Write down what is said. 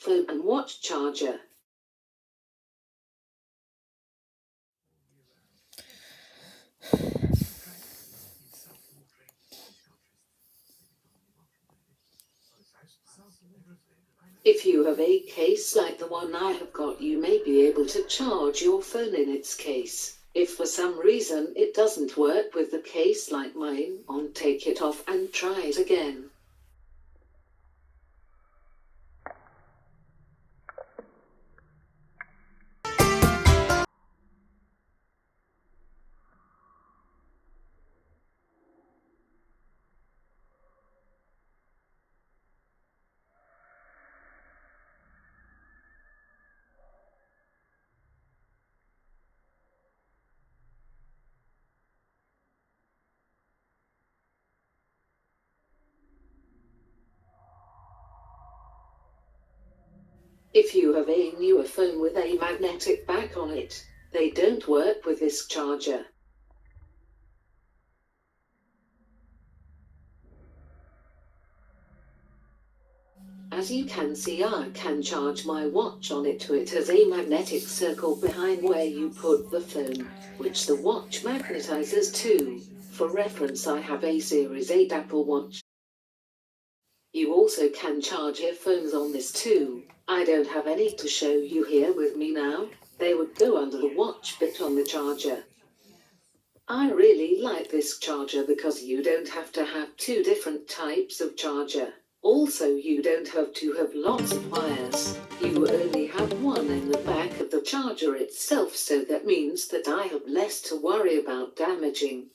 phone and watch charger. If you have a case like the one I have got, you may be able to charge your phone in its case. If for some reason it doesn't work with the case like mine, take it off and try it again. If you have a newer phone with a magnetic back on it, they don't work with this charger. As you can see, I can charge my watch on it. It has a magnetic circle behind where you put the phone, which the watch magnetizes to. For reference, I have a Series 8 Apple Watch. You also can charge earphones on this too. I don't have any to show you here with me now. They would go under the watch bit on the charger. I really like this charger because you don't have to have two different types of charger. Also, you don't have to have lots of wires. You only have one in the back of the charger itself, so that means that I have less to worry about damaging.